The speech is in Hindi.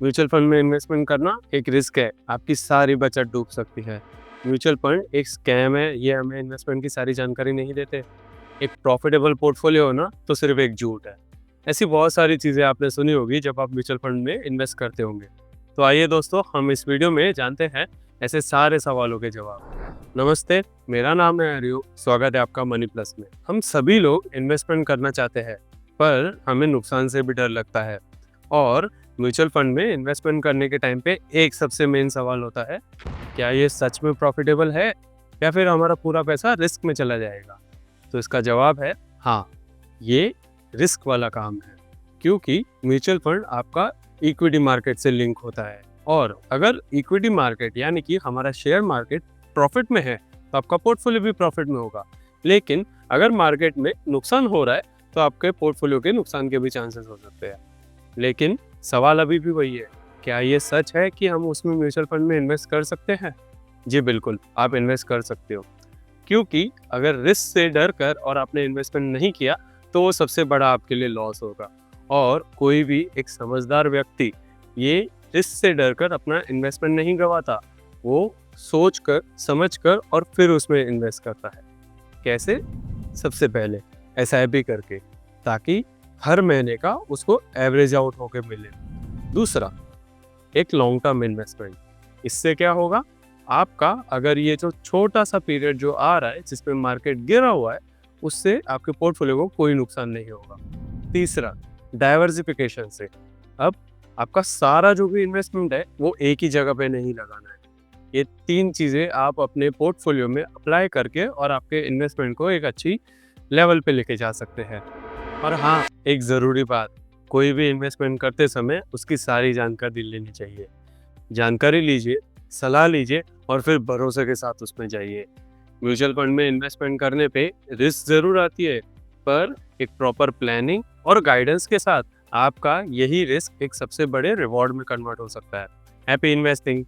म्यूचुअल फंड में इन्वेस्टमेंट करना एक रिस्क है, आपकी सारी बचत डूब सकती है। म्यूचुअल फंड एक स्कैम है, ये हमें इन्वेस्टमेंट की सारी जानकारी नहीं देते। एक प्रॉफिटेबल पोर्टफोलियो हो ना तो सिर्फ एक झूठ है। ऐसी बहुत सारी चीज़ें आपने सुनी होगी जब आप म्यूचुअल फंड में इन्वेस्ट करते होंगे। तो आइए दोस्तों, हम इस वीडियो में जानते हैं ऐसे सारे सवालों के जवाब। नमस्ते, मेरा नाम है हरिओ, स्वागत है आपका मनी प्लस में। हम सभी लोग इन्वेस्टमेंट करना चाहते हैं, पर हमें नुकसान से भी डर लगता है। और म्यूचुअल फंड में इन्वेस्टमेंट करने के टाइम पे एक सबसे मेन सवाल होता है, क्या ये सच में प्रॉफिटेबल है या फिर हमारा पूरा पैसा रिस्क में चला जाएगा। तो इसका जवाब है हाँ, ये रिस्क वाला काम है, क्योंकि म्यूचुअल फंड आपका इक्विटी मार्केट से लिंक होता है। और अगर इक्विटी मार्केट यानी कि हमारा शेयर मार्केट प्रॉफिट में है तो आपका पोर्टफोलियो भी प्रॉफिट में होगा। लेकिन अगर मार्केट में नुकसान हो रहा है तो आपके पोर्टफोलियो के नुकसान के भी चांसेस हो सकते हैं। लेकिन सवाल अभी भी वही है, क्या ये सच है कि हम उसमें म्यूचुअल फंड में इन्वेस्ट कर सकते हैं? जी बिल्कुल, आप इन्वेस्ट कर सकते हो, क्योंकि अगर रिस्क से डर कर और आपने इन्वेस्टमेंट नहीं किया तो वो सबसे बड़ा आपके लिए लॉस होगा। और कोई भी एक समझदार व्यक्ति ये रिस्क से डर कर अपना इन्वेस्टमेंट नहीं गंवाता, वो सोच कर समझ कर और फिर उसमें इन्वेस्ट करता है। कैसे? सबसे पहले एसआईपी करके, ताकि हर महीने का उसको एवरेज आउट होके मिले। दूसरा, एक लॉन्ग टर्म इन्वेस्टमेंट। इससे क्या होगा, आपका अगर ये जो छोटा सा पीरियड जो आ रहा है जिसमें मार्केट गिरा हुआ है, उससे आपके पोर्टफोलियो को कोई नुकसान नहीं होगा। तीसरा, डाइवर्सिफिकेशन से। अब आपका सारा जो भी इन्वेस्टमेंट है वो एक ही जगह पे नहीं लगाना है। ये तीन चीज़ें आप अपने पोर्टफोलियो में अप्लाई करके और आपके इन्वेस्टमेंट को एक अच्छी लेवल पे लेके जा सकते हैं। और हाँ, एक ज़रूरी बात, कोई भी इन्वेस्टमेंट करते समय उसकी सारी जानकारी लेनी चाहिए। जानकारी लीजिए, सलाह लीजिए और फिर भरोसे के साथ उसमें जाइए। म्यूचुअल फंड में इन्वेस्टमेंट करने पे रिस्क ज़रूर आती है, पर एक प्रॉपर प्लानिंग और गाइडेंस के साथ आपका यही रिस्क एक सबसे बड़े रिवॉर्ड में कन्वर्ट हो सकता है। Happy investing!